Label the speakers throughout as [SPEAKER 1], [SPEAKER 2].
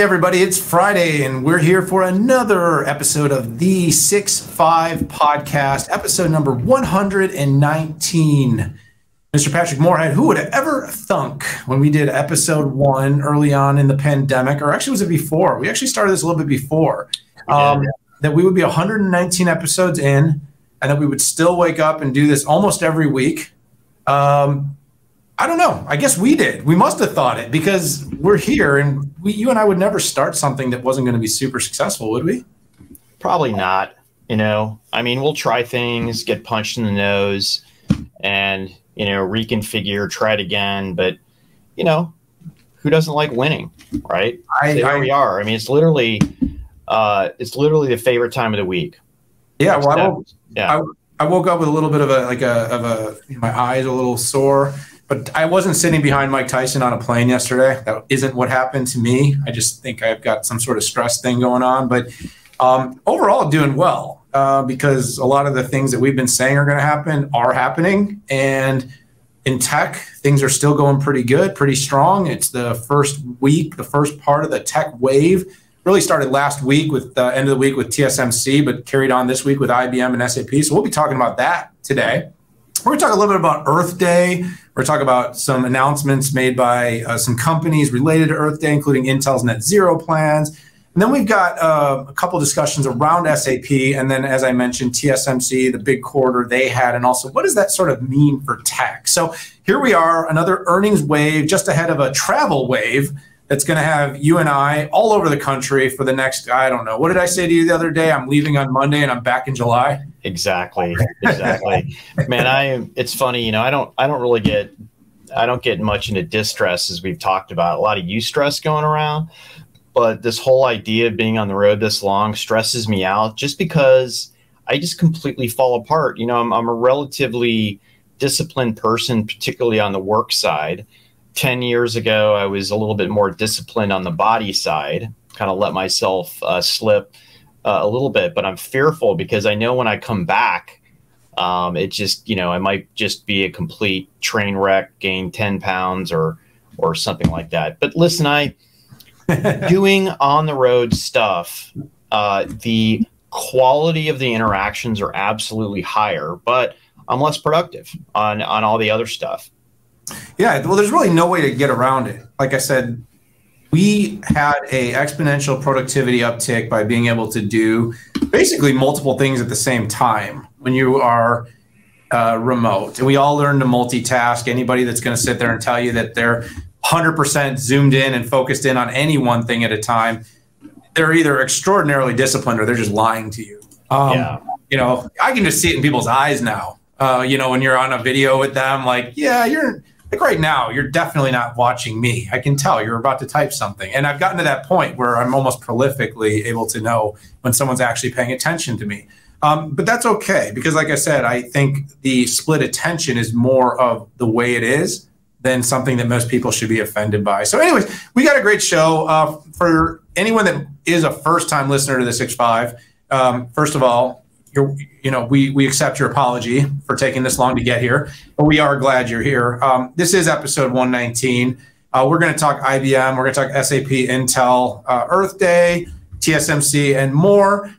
[SPEAKER 1] everybody, it's Friday and we're here for another episode of the 6-5 podcast, episode number 119. Mr. Patrick Moorhead, who would have ever thunk when we did episode 1 early on in the pandemic, or actually was it before? We actually started this a little bit before, that we would be 119 episodes in and that we would still wake up and do this almost every week. I don't know. I guess we did. We must have thought it because we're here and you and I would never start something that wasn't going to be super successful, would we?
[SPEAKER 2] Probably not. I mean, we'll try things, get punched in the nose and, reconfigure, try it again. But, who doesn't like winning, right? There we are. I mean, it's literally the favorite time of the week.
[SPEAKER 1] Yeah. Well, I woke up with a little bit of my eyes a little sore. But I wasn't sitting behind Mike Tyson on a plane yesterday. That isn't what happened to me. I just think I've got some sort of stress thing going on. But overall, doing well because a lot of the things that we've been saying are going to happen are happening. And in tech, things are still going pretty good, pretty strong. It's the first week, the first part of the tech wave. Really started last week with the end of the week with TSMC, but carried on this week with IBM and SAP. So we'll be talking about that today. We're going to talk a little bit about Earth Day. We're going to talk about some announcements made by some companies related to Earth Day, including Intel's net zero plans. And then we've got a couple discussions around SAP. And then, as I mentioned, TSMC, the big quarter they had. And also, what does that sort of mean for tech? So here we are, another earnings wave just ahead of a travel wave that's going to have you and I all over the country for the next, I don't know. What did I say to you the other day? I'm leaving on Monday and I'm back in July.
[SPEAKER 2] Exactly. Man, it's funny, I don't get much into distress as we've talked about. A lot of eustress going around, but this whole idea of being on the road this long stresses me out just because I just completely fall apart. I'm a relatively disciplined person, particularly on the work side. 10 years ago, I was a little bit more disciplined on the body side, kind of let myself slip a little bit, but I'm fearful because I know when I come back, it just, I might just be a complete train wreck, gain 10 pounds or something like that. But listen, doing on the road stuff, the quality of the interactions are absolutely higher, but I'm less productive on all the other stuff.
[SPEAKER 1] Yeah, well, there's really no way to get around it. Like I said, we had a exponential productivity uptick by being able to do basically multiple things at the same time when you are remote. And we all learned to multitask. Anybody that's going to sit there and tell you that they're 100% zoomed in and focused in on any one thing at a time, they're either extraordinarily disciplined or they're just lying to you. I can just see it in people's eyes now. When you're on a video with them, you're like right now, you're definitely not watching me. I can tell you're about to type something. And I've gotten to that point where I'm almost prolifically able to know when someone's actually paying attention to me. But that's okay, because like I said, I think the split attention is more of the way it is than something that most people should be offended by. So anyways, we got a great show. For anyone that is a first-time listener to the 6-5, first of all, we accept your apology for taking this long to get here, but we are glad you're here. This is episode 119. We're going to talk IBM. We're going to talk SAP, Intel, Earth Day, TSMC, and more.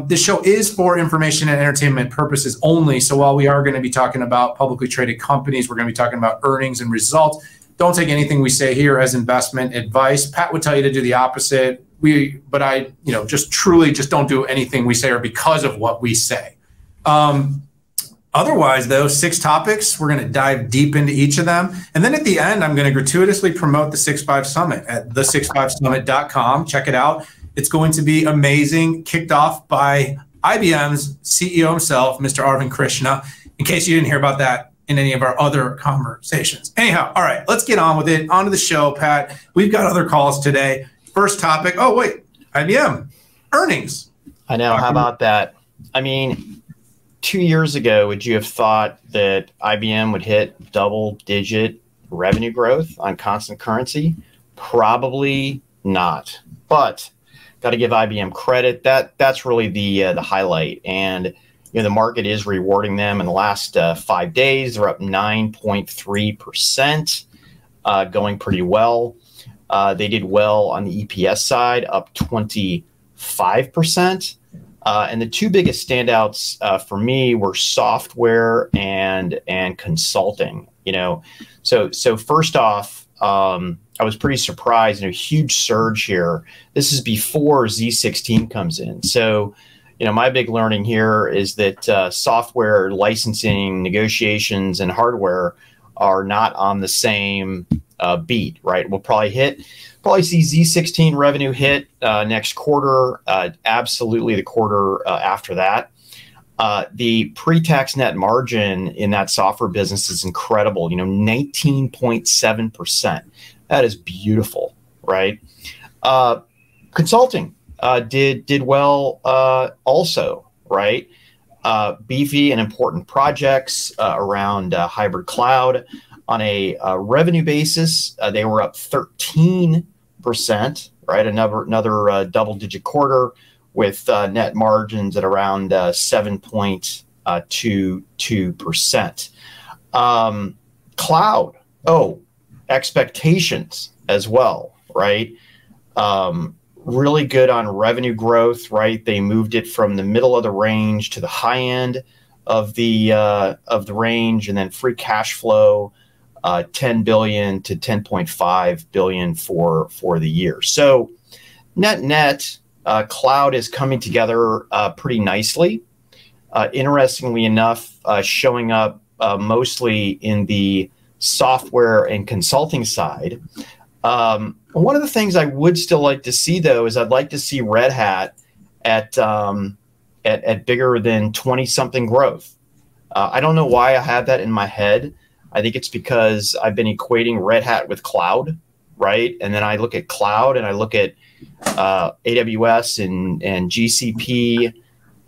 [SPEAKER 1] This show is for information and entertainment purposes only. So while we are going to be talking about publicly traded companies, we're going to be talking about earnings and results. Don't take anything we say here as investment advice. Pat would tell you to do the opposite. But I just truly just don't do anything we say or because of what we say. Otherwise, though, 6 topics, we're going to dive deep into each of them. And then at the end, I'm going to gratuitously promote the 6-5 Summit at the65summit.com. Check it out. It's going to be amazing. Kicked off by IBM's CEO himself, Mr. Arvind Krishna, in case you didn't hear about that in any of our other conversations. Anyhow, all right, let's get on with it. On to the show, Pat. We've got other calls today. First topic. Oh, wait, IBM earnings.
[SPEAKER 2] I know. How about that? I mean, 2 years ago, would you have thought that IBM would hit double-digit revenue growth on constant currency? Probably not. But got to give IBM credit. That's really the highlight. And the market is rewarding them. In the last 5 days, they're up 9.3%, going pretty well. They did well on the EPS side, up 25%. And the two biggest standouts for me were software and consulting. So first off, I was pretty surprised. A huge surge here. This is before Z16 comes in. So, my big learning here is that software licensing, negotiations, and hardware are not on the same beat, right? We'll probably see Z16 revenue hit next quarter, absolutely the quarter after that. The pre-tax net margin in that software business is incredible, 19.7%. That is beautiful, right? Consulting did well also, right? Beefy and important projects around hybrid cloud. On a revenue basis, they were up 13%, right? Another double-digit quarter with net margins at around 7.22%. Cloud, expectations as well, right? Really good on revenue growth, right? They moved it from the middle of the range to the high end of the range, and then free cash flow, 10 billion to 10.5 billion for the year. So net, cloud is coming together pretty nicely. Interestingly enough, showing up mostly in the software and consulting side. One of the things I would still like to see, though, is I'd like to see Red Hat at bigger than 20-something growth. I don't know why I have that in my head. I think it's because I've been equating Red Hat with cloud, right? And then I look at cloud and I look at AWS and GCP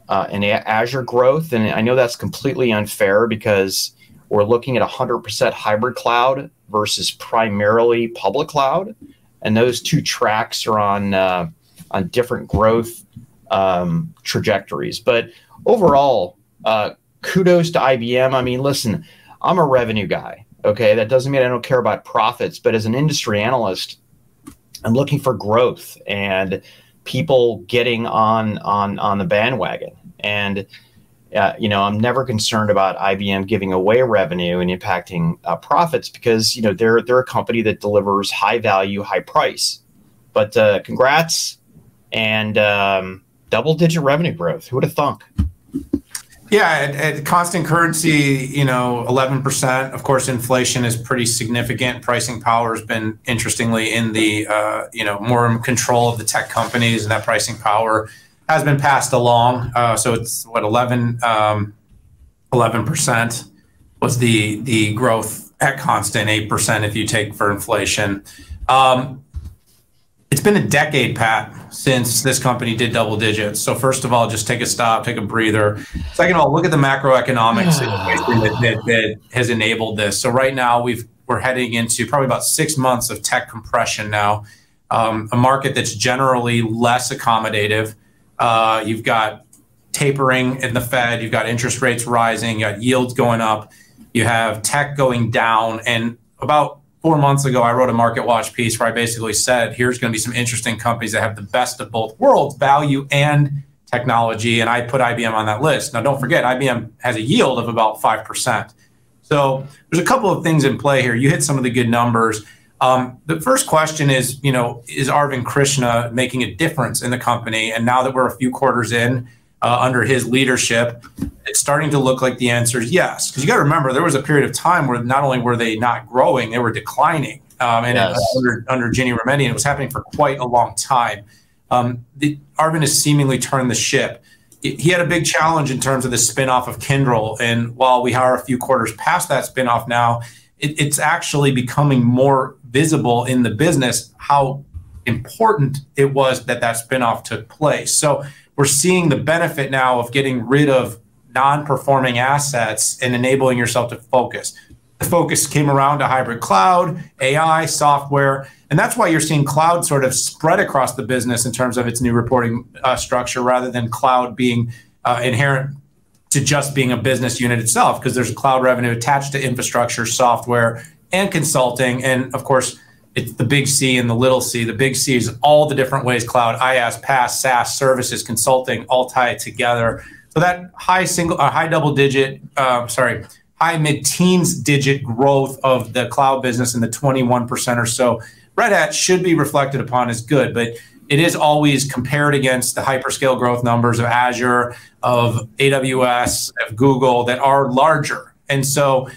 [SPEAKER 2] and Azure growth. And I know that's completely unfair because we're looking at 100% hybrid cloud versus primarily public cloud. And those two tracks are on different growth trajectories. But overall, kudos to IBM. I mean, listen, I'm a revenue guy, okay? That doesn't mean I don't care about profits, but as an industry analyst, I'm looking for growth and people getting on the bandwagon. And I'm never concerned about IBM giving away revenue and impacting profits because they're a company that delivers high value, high price. But congrats and double-digit revenue growth. Who would have thunk?
[SPEAKER 1] Yeah, at constant currency, 11%. Of course, inflation is pretty significant. Pricing power has been, interestingly, in the more in control of the tech companies, and that pricing power has been passed along. So it's what 11% was the growth at constant, 8% if you take for inflation. It's been a decade, Pat, since this company did double digits. So first of all, just take a stop, take a breather. Second of all, look at the macroeconomic situation that has enabled this. So right now we're heading into probably about 6 months of tech compression now, a market that's generally less accommodative. You've got tapering in the Fed, you've got interest rates rising, you got yields going up, you have tech going down. And about 4 months ago, I wrote a Market Watch piece where I basically said, here's going to be some interesting companies that have the best of both worlds, value and technology. And I put IBM on that list. Now, don't forget, IBM has a yield of about 5%. So there's a couple of things in play here. You hit some of the good numbers. The first question is, is Arvind Krishna making a difference in the company? And now that we're a few quarters in under his leadership, it's starting to look like the answer is yes. Because you got to remember, there was a period of time where not only were they not growing, they were declining. Under Ginny Rometty, and it was happening for quite a long time. Arvind has seemingly turned the ship. He had a big challenge in terms of the spinoff of Kyndryl. And while we are a few quarters past that spinoff now, it's actually becoming more visible in the business how important it was that spinoff took place. So we're seeing the benefit now of getting rid of non-performing assets and enabling yourself to focus. The focus came around to hybrid cloud, AI, software, and that's why you're seeing cloud sort of spread across the business in terms of its new reporting structure, rather than cloud being inherent to just being a business unit itself, because there's cloud revenue attached to infrastructure, software, and consulting. And of course, it's the big C and the little c. The big C is all the different ways cloud, IaaS, PaaS, SaaS, services, consulting, all tie together. So that high mid-teens digit growth of the cloud business in the 21% or so, Red Hat should be reflected upon as good, but it is always compared against the hyperscale growth numbers of Azure, of AWS, of Google that are larger. And so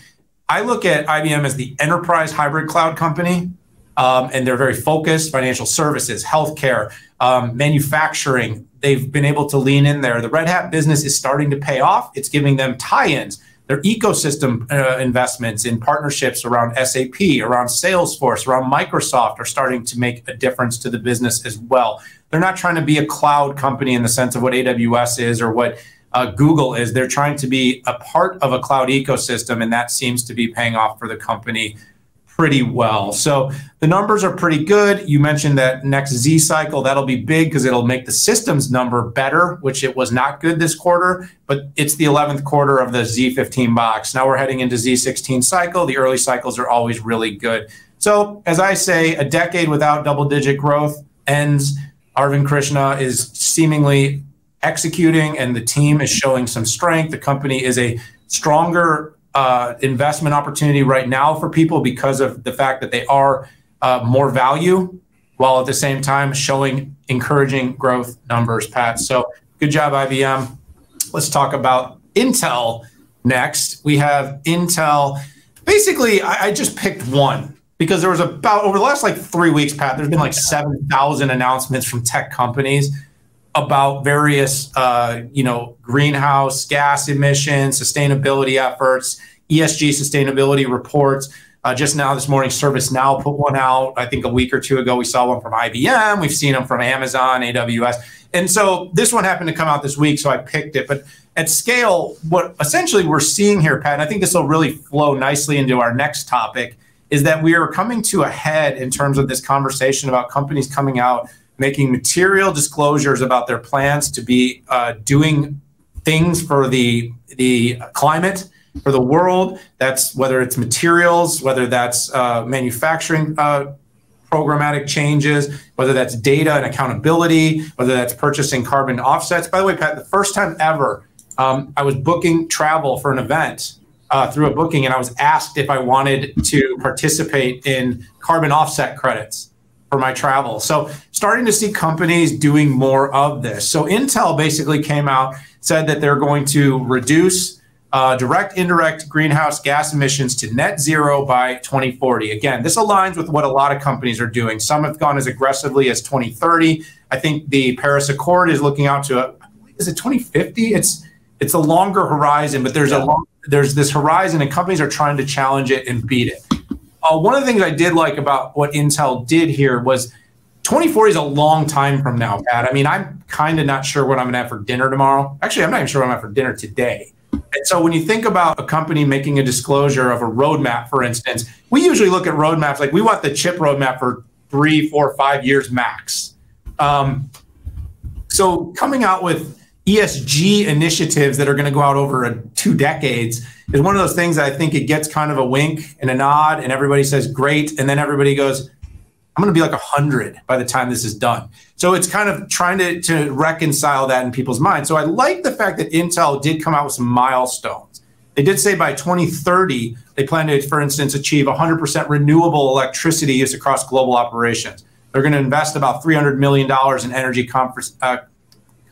[SPEAKER 1] I look at IBM as the enterprise hybrid cloud company, and they're very focused, financial services, healthcare, manufacturing. They've been able to lean in there. The Red Hat business is starting to pay off. It's giving them tie-ins. Their ecosystem investments in partnerships around SAP, around Salesforce, around Microsoft are starting to make a difference to the business as well. They're not trying to be a cloud company in the sense of what AWS is or what Google is. They're trying to be a part of a cloud ecosystem, and that seems to be paying off for the company pretty well. So the numbers are pretty good. You mentioned that next Z cycle, that'll be big because it'll make the systems number better, which it was not good this quarter, but it's the 11th quarter of the Z15 box. Now we're heading into Z16 cycle. The early cycles are always really good. So as I say, a decade without double-digit growth ends. Arvind Krishna is seemingly executing, and the team is showing some strength. The company is a stronger investment opportunity right now for people because of the fact that they are more value, while at the same time showing encouraging growth numbers, Pat. So good job, IBM. Let's talk about Intel next. We have Intel. Basically, I just picked one because there was about, over the last like 3 weeks, Pat, there's been like 7,000 announcements from tech companies about various, greenhouse gas emissions, sustainability efforts, ESG sustainability reports. Just now this morning, ServiceNow put one out. I think a week or two ago, we saw one from IBM. We've seen them from Amazon, AWS. And so this one happened to come out this week, so I picked it. But at scale, what essentially we're seeing here, Pat, and I think this will really flow nicely into our next topic, is that we are coming to a head in terms of this conversation about companies coming out making material disclosures about their plans to be doing things for the climate, for the world. That's whether it's materials, whether that's manufacturing programmatic changes, whether that's data and accountability, whether that's purchasing carbon offsets. By the way, Pat, the first time ever, I was booking travel for an event through a booking, and I was asked if I wanted to participate in carbon offset credits for my travel. So starting to see companies doing more of this. So Intel basically came out, said that they're going to reduce direct, indirect greenhouse gas emissions to net zero by 2040. Again, this aligns with what a lot of companies are doing. Some have gone as aggressively as 2030. I think the Paris Accord is looking out to, is it 2050? It's a longer horizon, but there's this horizon, and companies are trying to challenge it and beat it. One of the things I did like about what Intel did here was 2040 is a long time from now, Pat. I mean, I'm kind of not sure what I'm going to have for dinner tomorrow. Actually, I'm not even sure what I'm going to have for dinner today. And so when you think about a company making a disclosure of a roadmap, for instance, we usually look at roadmaps like we want the chip roadmap for 3, 4, 5 years max. So coming out with ESG initiatives that are going to go out over 2 decades is one of those things that I think it gets kind of a wink and a nod, and everybody says great, and then everybody goes, I'm going to be like 100 by the time this is done. So it's kind of trying to reconcile that in people's minds. So I like the fact that Intel did come out with some milestones. They did say by 2030, they plan to, for instance, achieve 100% renewable electricity use across global operations. They're going to invest about $300 million in energy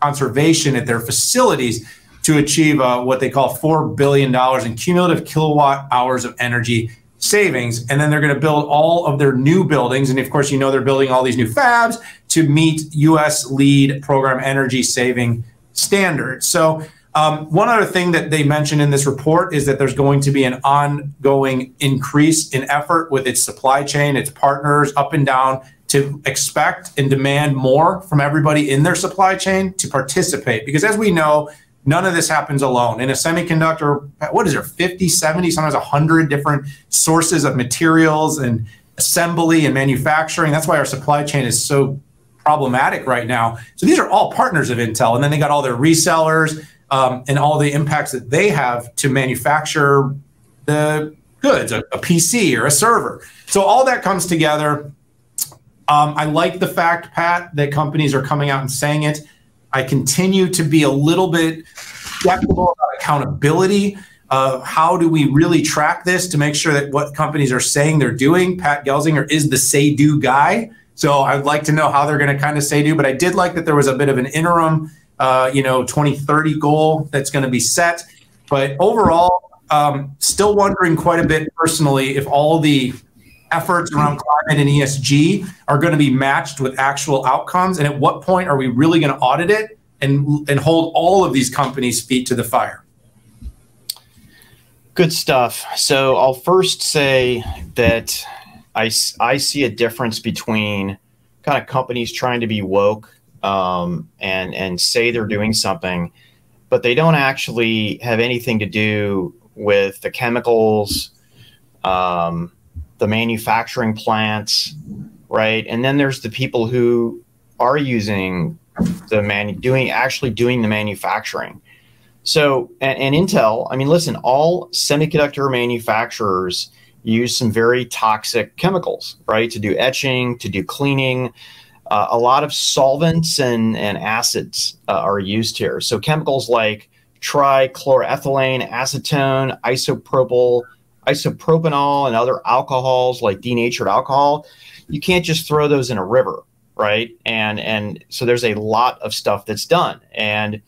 [SPEAKER 1] conservation at their facilities to achieve what they call $4 billion in cumulative kilowatt hours of energy savings. And then they're going to build all of their new buildings. And of course, they're building all these new fabs to meet US LEED program energy saving standards. So one other thing that they mentioned in this report is that there's going to be an ongoing increase in effort with its supply chain, its partners up and down, to expect and demand more from everybody in their supply chain to participate. Because as we know, none of this happens alone. In a semiconductor, what is there, 50, 70, sometimes 100 different sources of materials and assembly and manufacturing. That's why our supply chain is so problematic right now. So these are all partners of Intel. And then they got all their resellers and all the impacts that they have to manufacture the goods, a PC or a server. So all that comes together. I like the fact, Pat, that companies are coming out and saying it. I continue to be a little bit skeptical about accountability. How do we really track this to make sure that what companies are saying they're doing? Pat Gelsinger is the say-do guy. So I'd like to know how they're going to kind of say-do. But I did like that there was a bit of an interim 2030 goal that's going to be set. But overall, still wondering quite a bit personally if all the efforts around climate and ESG are going to be matched with actual outcomes. And at what point are we really going to audit it and hold all of these companies' feet to the fire?
[SPEAKER 2] Good stuff. So I'll first say that I see a difference between kind of companies trying to be woke and say they're doing something, but they don't actually have anything to do with the chemicals, the manufacturing plants, right? And then there's the people who are using actually doing the manufacturing. So, and Intel, I mean, listen, all semiconductor manufacturers use some very toxic chemicals, right? To do etching, to do cleaning. A lot of solvents and acids are used here. So chemicals like trichloroethylene, acetone, isopropanol, and other alcohols like denatured alcohol, you can't just throw those in a river, right? And so there's a lot of stuff that's done. And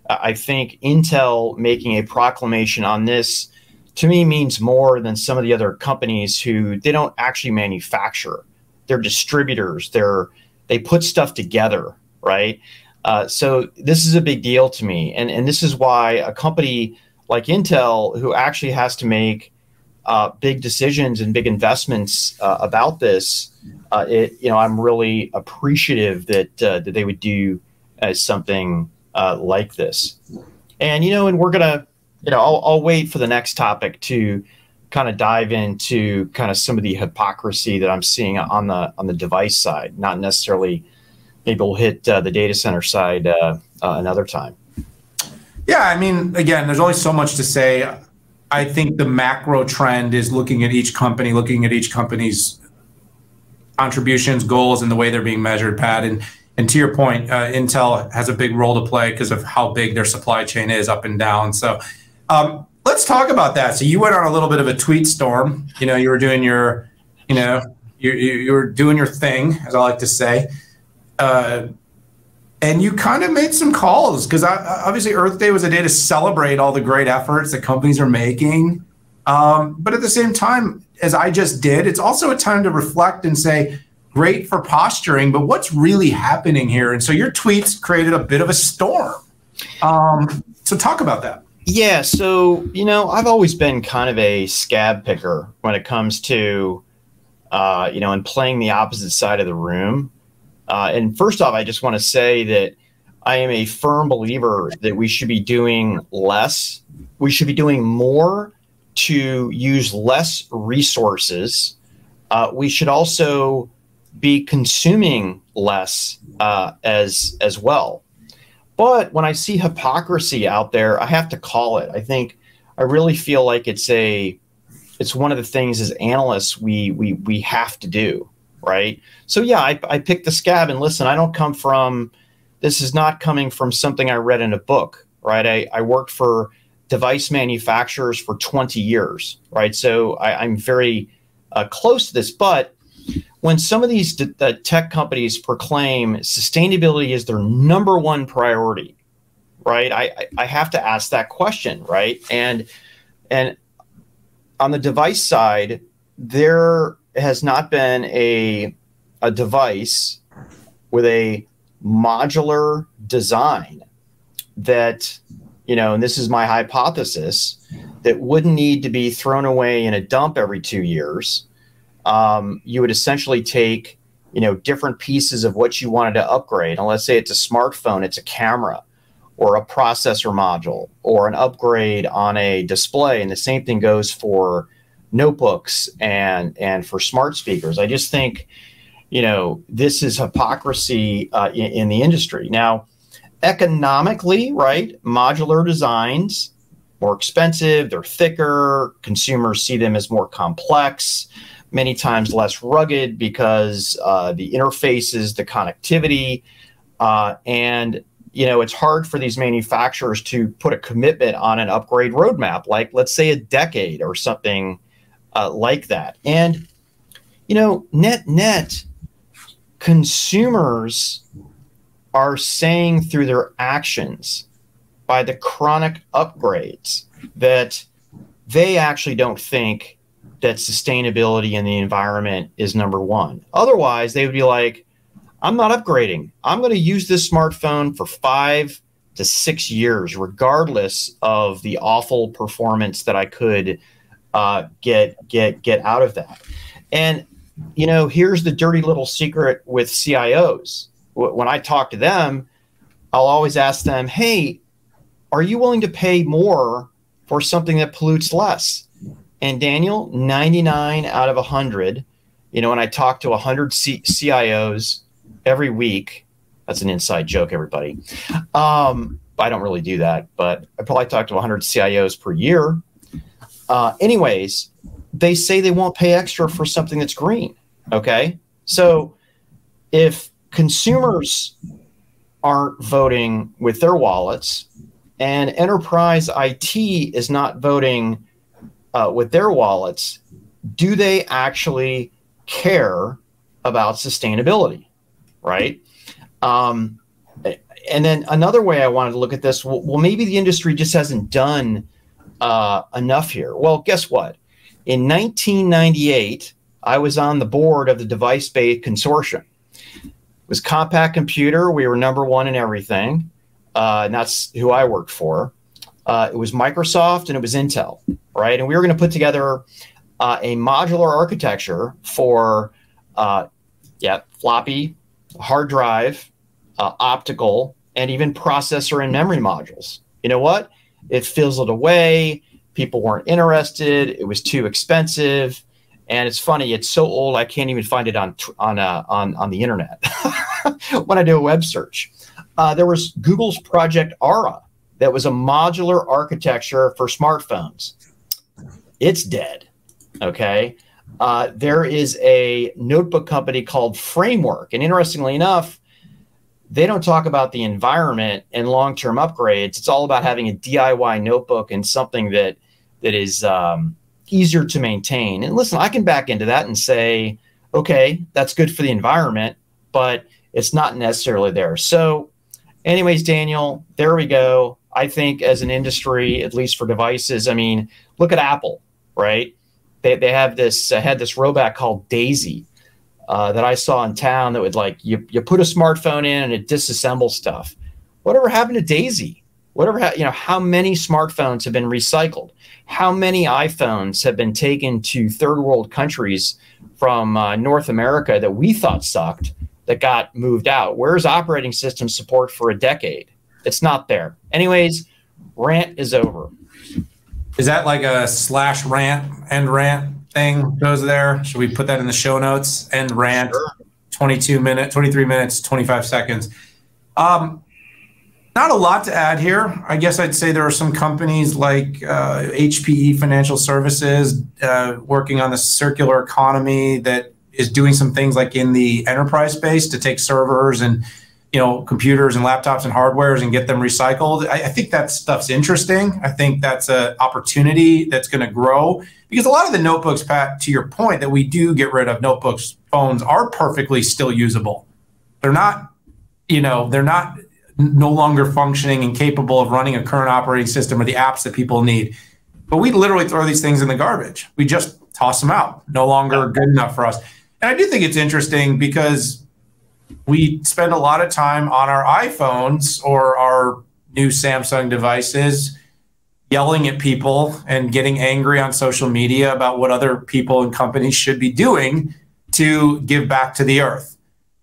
[SPEAKER 2] I think Intel making a proclamation on this, to me, means more than some of the other companies who they don't actually manufacture. They're distributors. They put stuff together, right? So this is a big deal to me. And this is why a company like Intel, who actually has to make big decisions and big investments about this, I'm really appreciative that they would do something like this. And, and we're going to, I'll wait for the next topic to kind of dive into kind of some of the hypocrisy that I'm seeing on the device side, not necessarily. Maybe we'll hit the data center side another time.
[SPEAKER 1] Yeah, I mean, again, there's only so much to say. I think the macro trend is looking at each company's contributions, goals, and the way they're being measured, Pat. And to your point, Intel has a big role to play because of how big their supply chain is up and down. So let's talk about that. So you went on a little bit of a tweet storm. You were doing your, you were doing your thing, as I like to say. And you kind of made some calls because obviously Earth Day was a day to celebrate all the great efforts that companies are making. But at the same time, as I just did, it's also a time to reflect and say, great for posturing, but what's really happening here? And so your tweets created a bit of a storm. So talk about that.
[SPEAKER 2] Yeah. So, I've always been kind of a scab picker when it comes to, and playing the opposite side of the room. And first off, I just want to say that I am a firm believer that we should be doing less. We should be doing more to use less resources. We should also be consuming less as well. But when I see hypocrisy out there, I have to call it. I really feel like it's one of the things as analysts we have to do. Right. So, yeah, I picked the scab, and listen, this is not coming from something I read in a book. Right. I worked for device manufacturers for 20 years. Right. So I'm very close to this. But when some of these tech companies proclaim sustainability is their number one priority, right, I have to ask that question. Right. And on the device side, there has not been a device with a modular design that, and this is my hypothesis, that wouldn't need to be thrown away in a dump every 2 years. You would essentially take, different pieces of what you wanted to upgrade. And let's say it's a smartphone, it's a camera or a processor module or an upgrade on a display. And the same thing goes for notebooks and for smart speakers. I just think, this is hypocrisy in the industry. Now, economically, right, modular designs, more expensive, they're thicker, consumers see them as more complex, many times less rugged because the interfaces, the connectivity, and it's hard for these manufacturers to put a commitment on an upgrade roadmap, like let's say a decade or something like that. And net consumers are saying through their actions by the chronic upgrades that they actually don't think that sustainability in the environment is number one. Otherwise, they would be like, I'm not upgrading. I'm going to use this smartphone for 5 to 6 years, regardless of the awful performance that I could get out of that. And, here's the dirty little secret with CIOs. When I talk to them, I'll always ask them, hey, are you willing to pay more for something that pollutes less? And Daniel, 99 out of 100, when I talk to 100 CIOs every week, that's an inside joke, everybody. I don't really do that, but I probably talk to 100 CIOs per year. Anyways, they say they won't pay extra for something that's green. Okay. So if consumers aren't voting with their wallets and enterprise IT is not voting with their wallets, do they actually care about sustainability? Right. And then another way I wanted to look at this, well, maybe the industry just hasn't done enough here. Well, guess what? In 1998, I was on the board of the Device-Based Consortium. It was Compact Computer. We were number one in everything. And that's who I worked for. It was Microsoft and it was Intel, right? And we were going to put together a modular architecture for floppy, hard drive, optical, and even processor and memory modules. You know what? It fizzled away. People weren't interested. It was too expensive. And it's funny. It's so old I can't even find it on the internet when I do a web search. There was Google's Project Ara that was a modular architecture for smartphones. It's dead. Okay. There is a notebook company called Framework. And interestingly enough, they don't talk about the environment and long-term upgrades. It's all about having a DIY notebook and something that is easier to maintain. And listen, I can back into that and say, okay, that's good for the environment, but it's not necessarily there. So anyways, Daniel, there we go. I think as an industry, at least for devices, I mean, look at Apple, right? They have this, had this robot called Daisy that I saw in town that would you put a smartphone in and it disassembles stuff. Whatever happened to Daisy? How many smartphones have been recycled? How many iPhones have been taken to third world countries from North America that we thought sucked that got moved out? Where's operating system support for a decade? It's not there. Anyways, rant is over.
[SPEAKER 1] Is that like a /rant, end rant thing goes there? Should we put that in the show notes? End rant, sure. 23 minutes, 25 seconds. Not a lot to add here. I guess I'd say there are some companies like HPE Financial Services working on the circular economy that is doing some things like in the enterprise space to take servers and computers and laptops and hardwares and get them recycled. I think that stuff's interesting. I think that's an opportunity that's going to grow because a lot of the notebooks, Pat, to your point, that we do get rid of notebooks, phones are perfectly still usable. They're not, no longer functioning and capable of running a current operating system or the apps that people need. But we literally throw these things in the garbage. We just toss them out. No longer good enough for us. And I do think it's interesting because we spend a lot of time on our iPhones or our new Samsung devices yelling at people and getting angry on social media about what other people and companies should be doing to give back to the earth.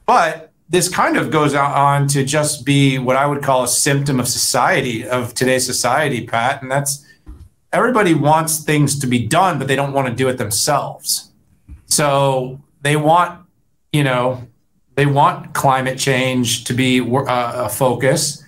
[SPEAKER 1] But this kind of goes on to just be what I would call a symptom of society, of today's society, Pat. And that's everybody wants things to be done, but they don't want to do it themselves. So they want, they want climate change to be a focus,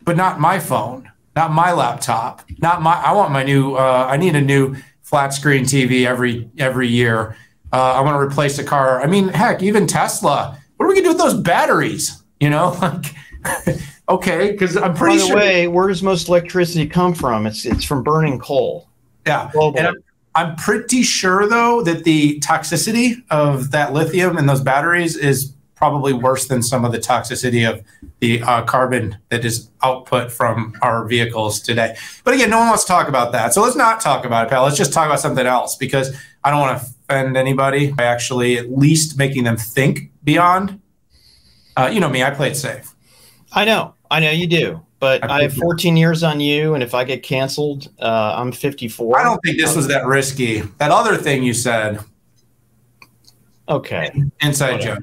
[SPEAKER 1] but not my phone, not my laptop, I want my new, I need a new flat screen TV every year. I want to replace a car. I mean, heck, even Tesla. What are we gonna do with those batteries? You know, like, okay, because I'm pretty sure.
[SPEAKER 2] By the way, where does most electricity come from? It's from burning coal.
[SPEAKER 1] Yeah, and I'm pretty sure though that the toxicity of that lithium and those batteries is probably worse than some of the toxicity of the carbon that is output from our vehicles today. But again, no one wants to talk about that. So let's not talk about it, pal. Let's just talk about something else, because I don't want to offend anybody by actually at least making them think beyond. You know me, I play it safe.
[SPEAKER 2] I know you do. But I have 14 years on you, and if I get canceled, I'm 54.
[SPEAKER 1] I don't think this was that risky. That other thing you said.
[SPEAKER 2] Okay.
[SPEAKER 1] Inside joke.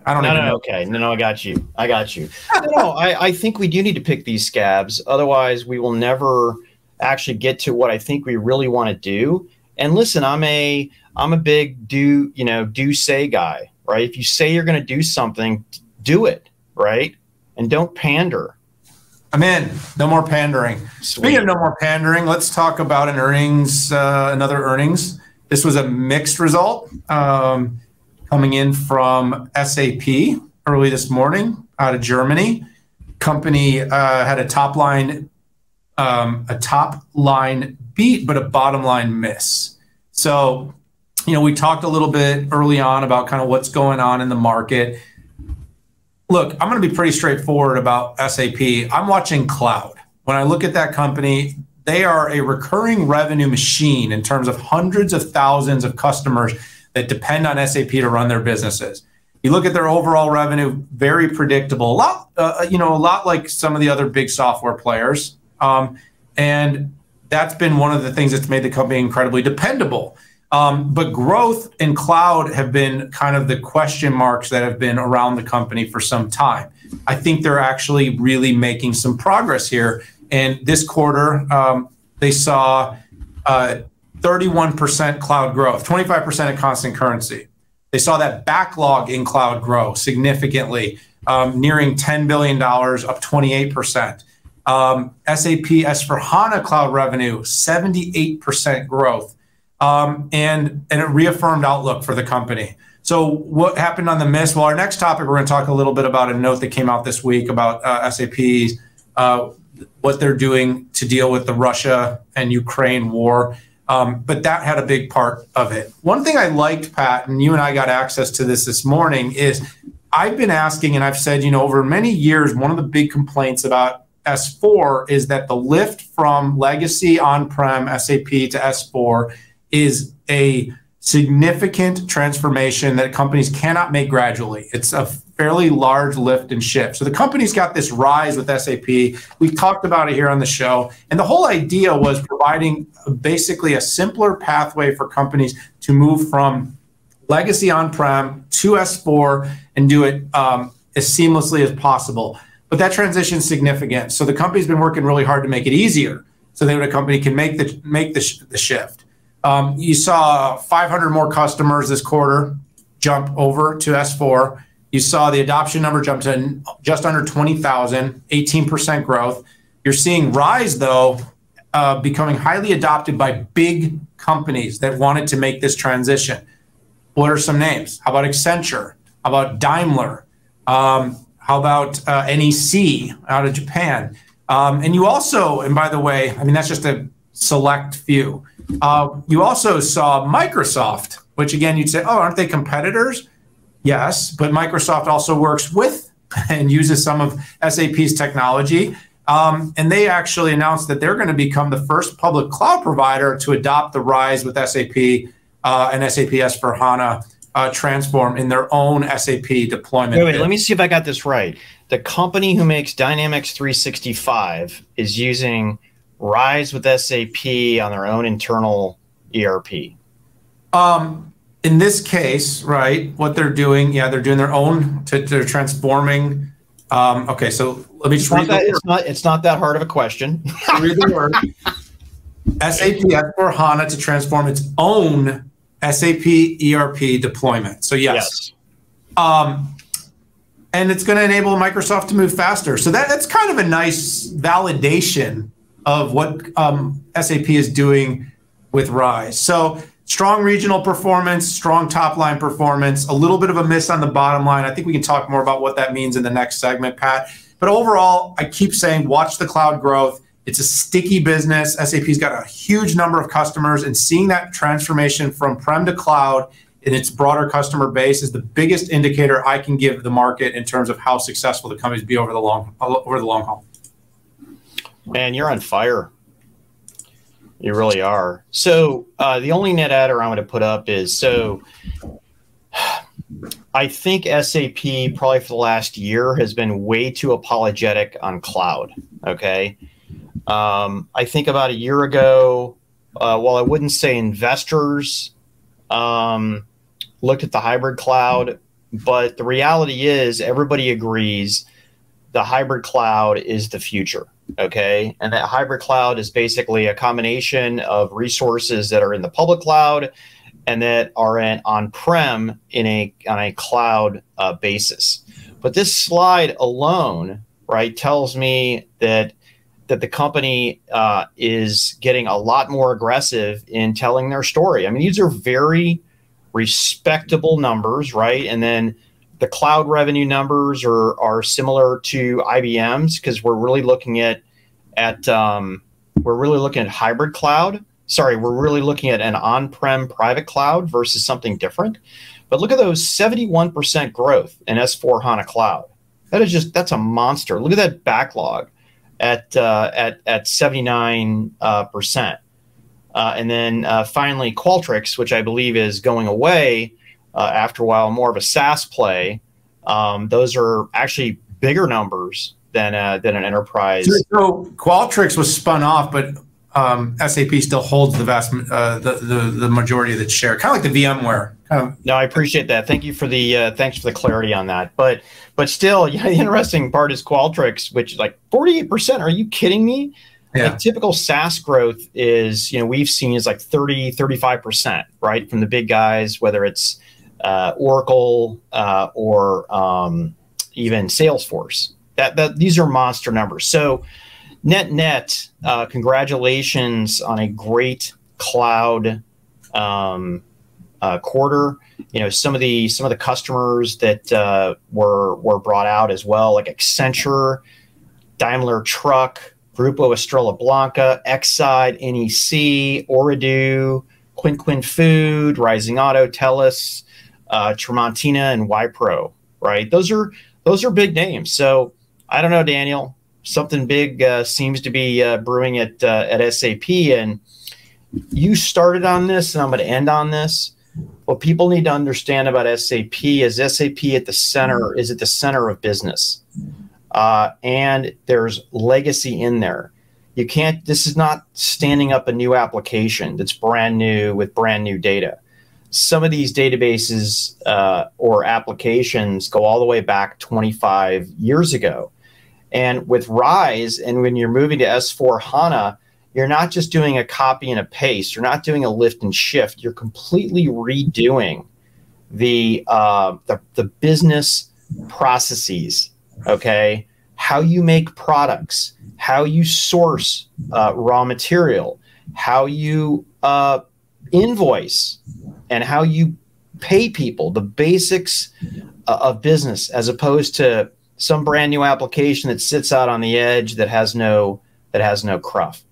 [SPEAKER 1] I don't know.
[SPEAKER 2] Okay. No, I got you. I think we do need to pick these scabs. Otherwise, we will never actually get to what I think we really want to do. And listen, I'm a big do say guy, right? If you say you're going to do something, do it, right? And don't pander.
[SPEAKER 1] I'm in. No more pandering.
[SPEAKER 2] Sweet.
[SPEAKER 1] Speaking of no more pandering, let's talk about another earnings. This was a mixed result. Coming in from SAP early this morning out of Germany. Company had a top line beat, but a bottom line miss. So, we talked a little bit early on about kind of what's going on in the market. Look, I'm going to be pretty straightforward about SAP. I'm watching cloud. When I look at that company, they are a recurring revenue machine in terms of hundreds of thousands of customers that depend on SAP to run their businesses. You look at their overall revenue, very predictable, a lot like some of the other big software players. And that's been one of the things that's made the company incredibly dependable. But growth and cloud have been kind of the question marks that have been around the company for some time. I think they're actually really making some progress here. And this quarter, they saw 31% cloud growth, 25% at constant currency. They saw that backlog in cloud grow significantly, nearing $10 billion, up 28%. SAP S/4HANA cloud revenue, 78% growth, and a reaffirmed outlook for the company. So what happened on the miss? Well, our next topic, we're going to talk a little bit about a note that came out this week about SAP's, what they're doing to deal with the Russia and Ukraine war. But that had a big part of it. One thing I liked, Pat, and you and I got access to this morning, is I've been asking, and I've said, over many years, one of the big complaints about S4 is that the lift from legacy on-prem SAP to S4 is a significant transformation that companies cannot make gradually. It's a fairly large lift and shift. So the company's got this rise with SAP. We've talked about it here on the show. And the whole idea was providing basically a simpler pathway for companies to move from legacy on-prem to S4 and do it as seamlessly as possible. But that transition is significant. So the company's been working really hard to make it easier so that a company can make the shift. You saw 500 more customers this quarter jump over to S4. You saw the adoption number jump to just under 20,000, 18% growth. You're seeing Rise, though, becoming highly adopted by big companies that wanted to make this transition. What are some names? How about Accenture? How about Daimler? How about NEC out of Japan? And you also, and by the way, I mean, that's just a select few. You also saw Microsoft, which again, you'd say, oh, aren't they competitors? Yes, but Microsoft also works with and uses some of SAP's technology. And they actually announced that they're going to become the first public cloud provider to adopt the Rise with SAP and SAP S/4HANA transform in their own SAP deployment.
[SPEAKER 2] Wait, let me see if I got this right. The company who makes Dynamics 365 is using Rise with SAP on their own internal ERP.
[SPEAKER 1] In this case, right, what they're doing, they're doing their own, they're transforming. Okay, so let me just read the word.
[SPEAKER 2] It's not that hard of a question.
[SPEAKER 1] Read the word. SAP S/4HANA to transform its own SAP ERP deployment. So yes. And it's going to enable Microsoft to move faster. So that's kind of a nice validation of what SAP is doing with Rise. So strong regional performance, strong top line performance, a little bit of a miss on the bottom line. I think we can talk more about what that means in the next segment, Pat. But overall, I keep saying, watch the cloud growth. It's a sticky business. SAP's got a huge number of customers, and seeing that transformation from prem to cloud in its broader customer base is the biggest indicator I can give the market in terms of how successful the companies be over the long haul.
[SPEAKER 2] Man, you're on fire. You really are. So the only net adder I'm going to put up is, so I think SAP probably for the last year has been way too apologetic on cloud. Okay. I think about a year ago, while I wouldn't say investors looked at the hybrid cloud, but the reality is everybody agrees the hybrid cloud is the future. Okay. And that hybrid cloud is basically a combination of resources that are in the public cloud and that are on-prem on a cloud basis. But this slide alone, right, tells me that the company is getting a lot more aggressive in telling their story. I mean, these are very respectable numbers, right? And then the cloud revenue numbers are similar to IBM's, because we're really looking at hybrid cloud. Sorry, we're really looking at an on-prem private cloud versus something different. But look at those 71% growth in S/4HANA Cloud. That's a monster. Look at that backlog at 79%. And then finally, Qualtrics, which I believe is going away after a while, more of a SaaS play. Those are actually bigger numbers than an enterprise.
[SPEAKER 1] So Qualtrics was spun off, but SAP still holds the vast the majority of its share, kind of like the VMware.
[SPEAKER 2] No, I appreciate that. Thank you for the thanks for the clarity on that. But still, yeah, the interesting part is Qualtrics, which is like 48%. Are you kidding me?
[SPEAKER 1] Yeah.
[SPEAKER 2] Like typical SaaS growth is, we've seen is like 30, 35%, right? From the big guys, whether it's Oracle or even Salesforce. These are monster numbers. So net, congratulations on a great cloud quarter. Some of the customers that were brought out as well, like Accenture, Daimler Truck, Grupo Estrella Blanca, Exide, NEC, Ooredoo, Quinquin Food, Rising Auto, TELUS, Tremontina, and Wipro. Right? Those are big names. So I don't know, Daniel. Something big seems to be brewing at SAP, and you started on this, and I'm going to end on this. What people need to understand about SAP is SAP is at the center of business, and there's legacy in there. You can't. This is not standing up a new application that's brand new with brand new data. Some of these databases or applications go all the way back 25 years ago. And with RISE, and when you're moving to S/4HANA, you're not just doing a copy and a paste. You're not doing a lift and shift. You're completely redoing the business processes. Okay, how you make products, how you source raw material, how you invoice, and how you pay people. The basics of business, as opposed to some brand new application that sits out on the edge that has no cruff.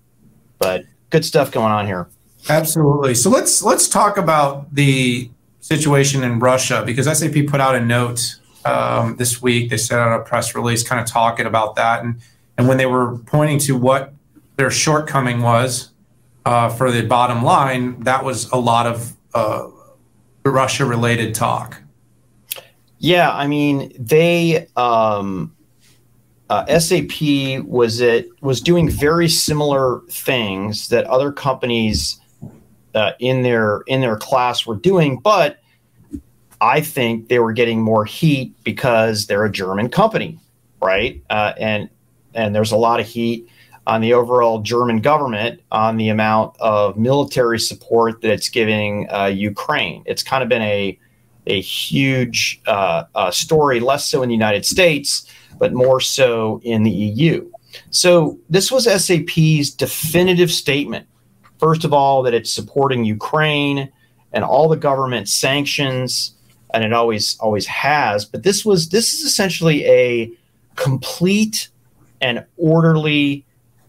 [SPEAKER 2] But good stuff going on here.
[SPEAKER 1] Absolutely. So let's talk about the situation in Russia, because SAP put out a note this week. They sent out a press release kind of talking about that, and when they were pointing to what their shortcoming was for the bottom line, that was a lot of Russia-related talk.
[SPEAKER 2] Yeah, I mean, they SAP was doing very similar things that other companies in their class were doing, but I think they were getting more heat because they're a German company, right? And there's a lot of heat on the overall German government on the amount of military support that it's giving Ukraine. It's kind of been a huge story, less so in the United States, but more so in the EU. So this was SAP's definitive statement. First of all, that it's supporting Ukraine, and all the government sanctions, and it always has. But this is essentially a complete and orderly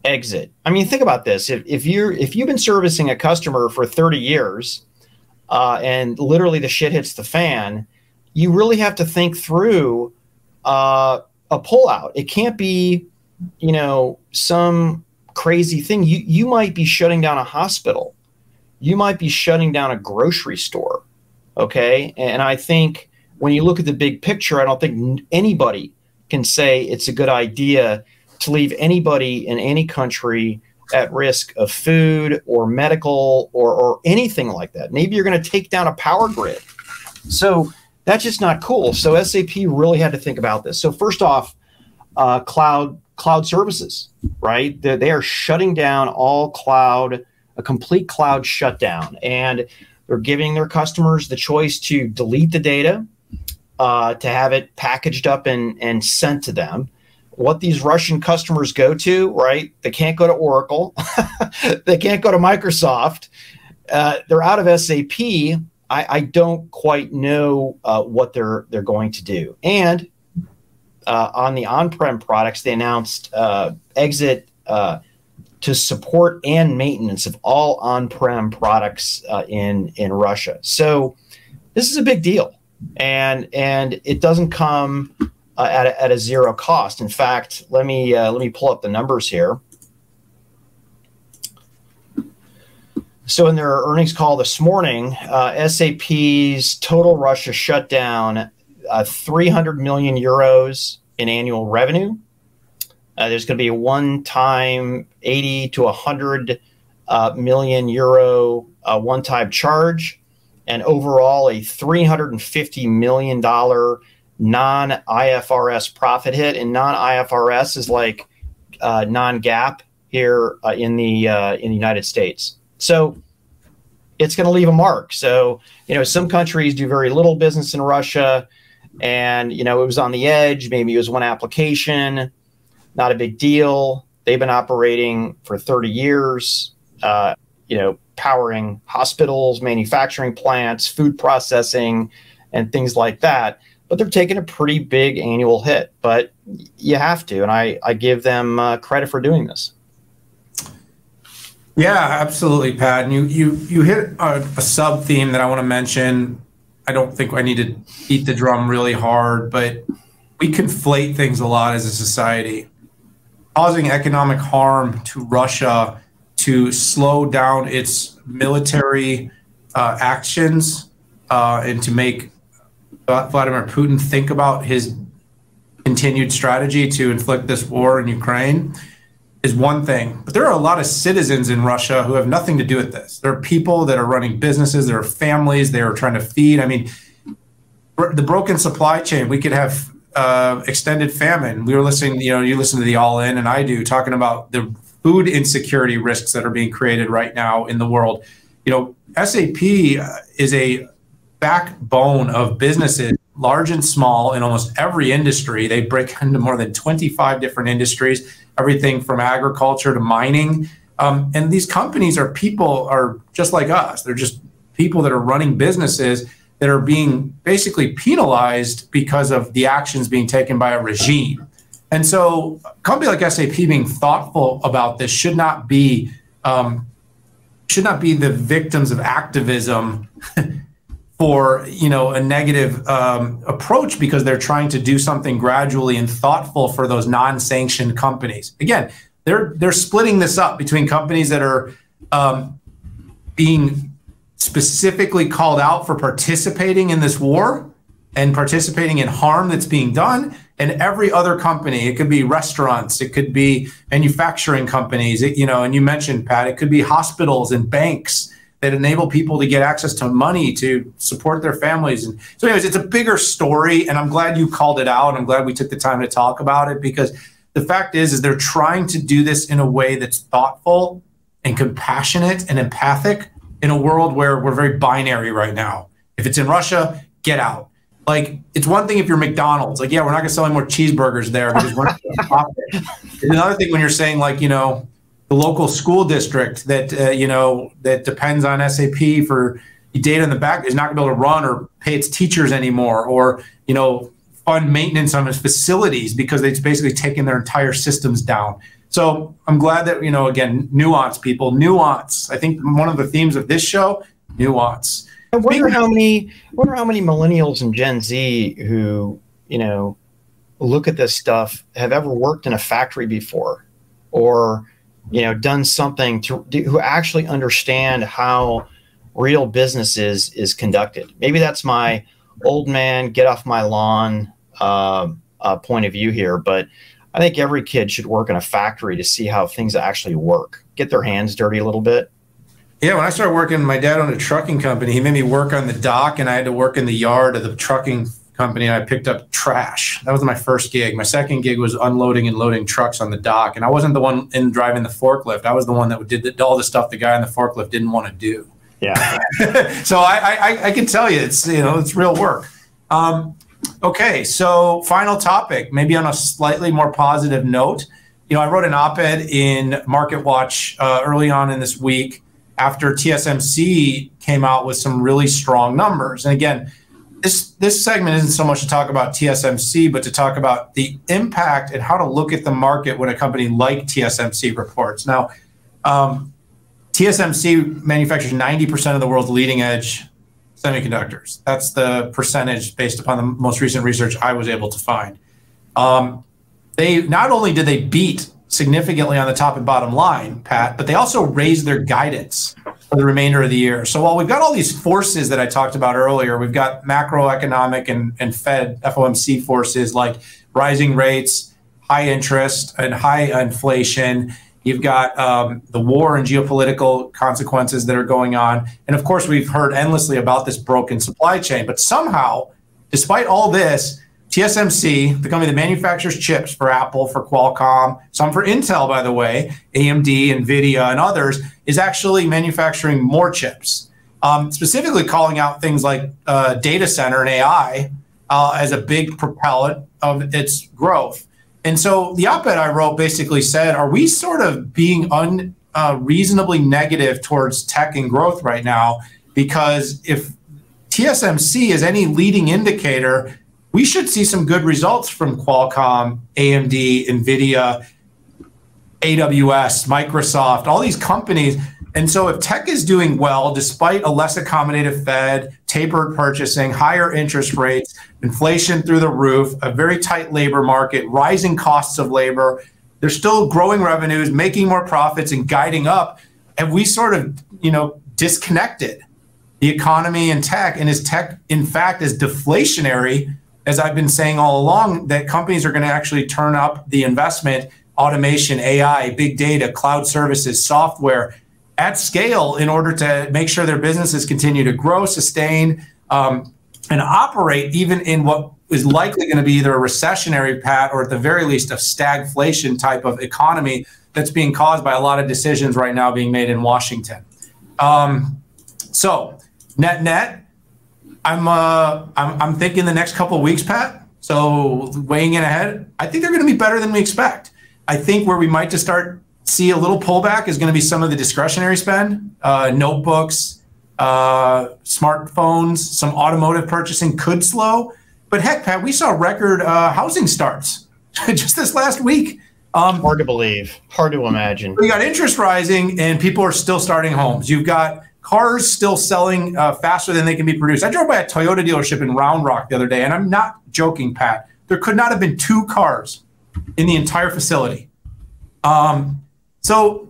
[SPEAKER 2] exit. I mean, think about this. If you've been servicing a customer for 30 years and literally the shit hits the fan, you really have to think through a pullout. It can't be, some crazy thing. You might be shutting down a hospital. You might be shutting down a grocery store. Okay. And I think when you look at the big picture, I don't think anybody can say it's a good idea to leave anybody in any country at risk of food or medical or anything like that. Maybe you're going to take down a power grid. So that's just not cool. So SAP really had to think about this. So first off, cloud services, right? They are shutting down all cloud, a complete cloud shutdown. And they're giving their customers the choice to delete the data, to have it packaged up and sent to them. What these Russian customers go to, right? They can't go to Oracle. They can't go to Microsoft. They're out of SAP. I don't quite know what they're going to do. And on the on-prem products, they announced exit to support and maintenance of all on-prem products in Russia. So this is a big deal, and it doesn't come at a zero cost. In fact, let me pull up the numbers here. So in their earnings call this morning, SAP's total Russia shutdown, 300 million euros in annual revenue. There's going to be a one-time 80 to 100 million euro one-time charge, and overall a $350 million non-IFRS profit hit. And non-IFRS is like non-GAAP here in the United States. So it's going to leave a mark. So, some countries do very little business in Russia, and, it was on the edge. Maybe it was one application, not a big deal. They've been operating for 30 years, powering hospitals, manufacturing plants, food processing, and things like that. But they're taking a pretty big annual hit. But you have to, and I give them credit for doing this.
[SPEAKER 1] Yeah, absolutely, Pat. And you hit a sub theme that I want to mention. I don't think I need to beat the drum really hard, but we conflate things a lot as a society, causing economic harm to Russia to slow down its military actions and to make Vladimir Putin think about his continued strategy to inflict this war in Ukraine is one thing. But there are a lot of citizens in Russia who have nothing to do with this. There are people that are running businesses, there are families they are trying to feed. I mean, the broken supply chain, we could have extended famine. We were listening, you listen to the All In, and I do, talking about the food insecurity risks that are being created right now in the world. SAP is a backbone of businesses, large and small, in almost every industry. They break into more than 25 different industries, everything from agriculture to mining. And these companies are just like us. They're just people that are running businesses that are being basically penalized because of the actions being taken by a regime. And so a company like SAP being thoughtful about this should not be the victims of activism for a negative approach, because they're trying to do something gradually and thoughtful for those non-sanctioned companies. Again, they're splitting this up between companies that are being specifically called out for participating in this war and participating in harm that's being done, and every other company. It could be restaurants, it could be manufacturing companies, and you mentioned, Pat, it could be hospitals and banks that enable people to get access to money to support their families. And so anyways, it's a bigger story, and I'm glad you called it out. I'm glad we took the time to talk about it, because the fact is they're trying to do this in a way that's thoughtful and compassionate and empathic in a world where we're very binary right now. If it's in Russia, get out. Like, it's one thing if you're McDonald's, like, yeah, we're not gonna sell any more cheeseburgers there because we're not gonna profit. It's another thing when you're saying, like, the local school district that that depends on SAP for data in the back is not going to be able to run or pay its teachers anymore, or fund maintenance on its facilities because it's basically taken their entire systems down. So I'm glad that, again, nuance, people, nuance. I think one of the themes of this show, nuance.
[SPEAKER 2] I wonder how many millennials and Gen Z who, look at this stuff have ever worked in a factory before, or, done something who actually understand how real business is conducted. Maybe that's my old man, get off my lawn point of view here, but I think every kid should work in a factory to see how things actually work, get their hands dirty a little bit.
[SPEAKER 1] Yeah, when I started working, my dad owned a trucking company. He made me work on the dock, and I had to work in the yard of the trucking company, and I picked up trash. That was my first gig. My second gig was unloading and loading trucks on the dock, and I wasn't the one in driving the forklift. I was the one that did all the stuff the guy on the forklift didn't want to do.
[SPEAKER 2] Yeah.
[SPEAKER 1] So I can tell you, it's real work. Okay, so final topic, maybe on a slightly more positive note. I wrote an op-ed in Market Watch early on in this week after TSMC came out with some really strong numbers. And again, this segment isn't so much to talk about TSMC, but to talk about the impact and how to look at the market when a company like TSMC reports. Now, TSMC manufactures 90% of the world's leading edge semiconductors. That's the percentage based upon the most recent research I was able to find. They not only did they beat significantly on the top and bottom line, Pat, but they also raised their guidance for the remainder of the year. So while we've got all these forces that I talked about earlier, we've got macroeconomic and Fed FOMC forces like rising rates, high interest, and high inflation. You've got the war and geopolitical consequences that are going on. And of course, we've heard endlessly about this broken supply chain. But somehow, despite all this, TSMC, the company that manufactures chips for Apple, for Qualcomm, some for Intel, by the way, AMD, NVIDIA, and others, is actually manufacturing more chips, specifically calling out things like data center and AI as a big propellant of its growth. And so the op-ed I wrote basically said, are we sort of being unreasonably negative towards tech and growth right now? Because if TSMC is any leading indicator, we should see some good results from Qualcomm, AMD, NVIDIA, AWS, Microsoft, all these companies. And so if tech is doing well, despite a less accommodative Fed, tapered purchasing, higher interest rates, inflation through the roof, a very tight labor market, rising costs of labor, they're still growing revenues, making more profits, and guiding up. Have we sort of, disconnected the economy and tech? And is tech, in fact, as deflationary as I've been saying all along, that companies are going to actually turn up the investment, automation, AI, big data, cloud services, software at scale in order to make sure their businesses continue to grow, sustain, and operate even in what is likely going to be either a recessionary, Pat, or at the very least a stagflation type of economy that's being caused by a lot of decisions right now being made in Washington. So net, I'm thinking the next couple of weeks, Pat. So weighing in ahead, I think they're going to be better than we expect. I think where we might just start see a little pullback is going to be some of the discretionary spend, notebooks, smartphones, some automotive purchasing could slow. But heck, Pat, we saw record housing starts just this last week.
[SPEAKER 2] Hard to believe, hard to imagine.
[SPEAKER 1] You got interest rising and people are still starting homes. You've got cars still selling faster than they can be produced. I drove by a Toyota dealership in Round Rock the other day, and I'm not joking, Pat. There could not have been 2 cars in the entire facility. So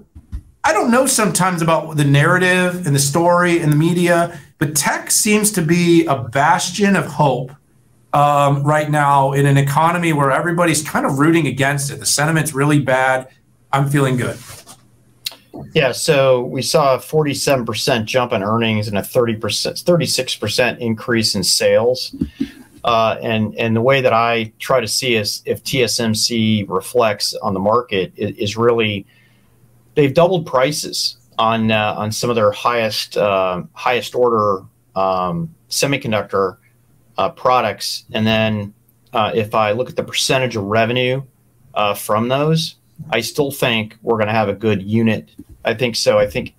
[SPEAKER 1] I don't know sometimes about the narrative and the story and the media, but tech seems to be a bastion of hope right now in an economy where everybody's kind of rooting against it. The sentiment's really bad. I'm feeling good.
[SPEAKER 2] Yeah, so we saw a 47% jump in earnings and a 36% increase in sales. And the way that I try to see is if TSMC reflects on the market is really they've doubled prices on some of their highest order semiconductor products. And then if I look at the percentage of revenue from those, I still think we're going to have a good unit. I think so. I think,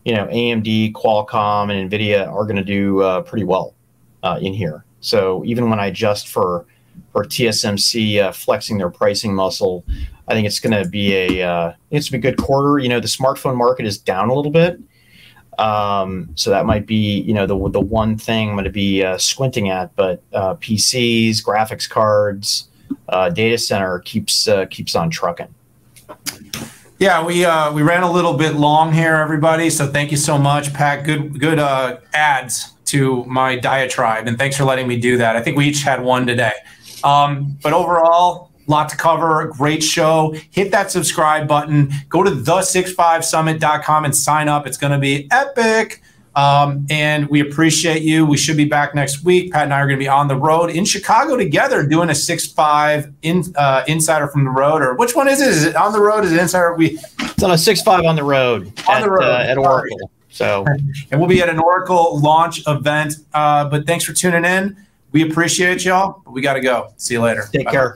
[SPEAKER 2] AMD, Qualcomm, and NVIDIA are going to do pretty well in here. So even when I adjust for TSMC flexing their pricing muscle, I think it's going to be a good quarter. The smartphone market is down a little bit. So that might be, the one thing I'm going to be squinting at, but PCs, graphics cards, data center keeps on trucking.
[SPEAKER 1] Yeah, we ran a little bit long here, everybody. So thank you so much, Pat. Good ads to my diatribe, and thanks for letting me do that. I think we each had one today. But overall, lot to cover. Great show. Hit that subscribe button. Go to the65summit.com and sign up. It's going to be epic. And we appreciate you. We should be back next week. Pat and I are going to be on the road in Chicago together doing a 6.5 Insider from the Road. Or which one is it? Is it on the road? Is it Insider?
[SPEAKER 2] It's on a 6.5 on the road. At Oracle. So,
[SPEAKER 1] and we'll be at an Oracle launch event. But thanks for tuning in. We appreciate y'all. We got to go. See you later.
[SPEAKER 2] Take care.